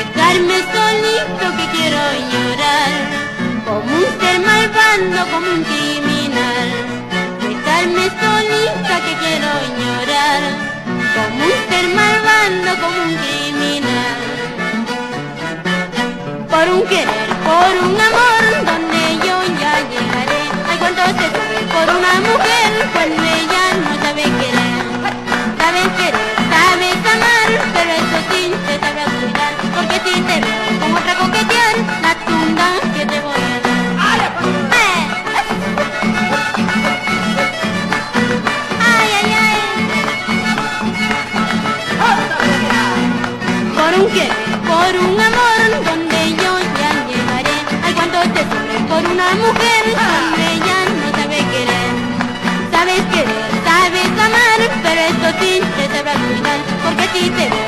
dejarme solito que quiero llorar, como un ser malvado, como un criminal. Dejarme solita que quiero llorar, como un ser malvado, como un criminal. Por un querer, por un amor, donde yo ya llegaré. Ay, cuánto se sufre por una mujer cuando ella no sabe querer. Sabes querer, sabes amar, pero eso sí te sabrás cuidar, porque si te veo con otra coquetear, la tunda que te voy a dar. Ay, ay, ay. Por un querer, por un amor, donde yo ya llegaré. Ay, cuánto te sufre por una mujer cuando ella no sabe querer. Sabes querer, sabes amar, pero eso sí te sabrás cuidar, porque si te veo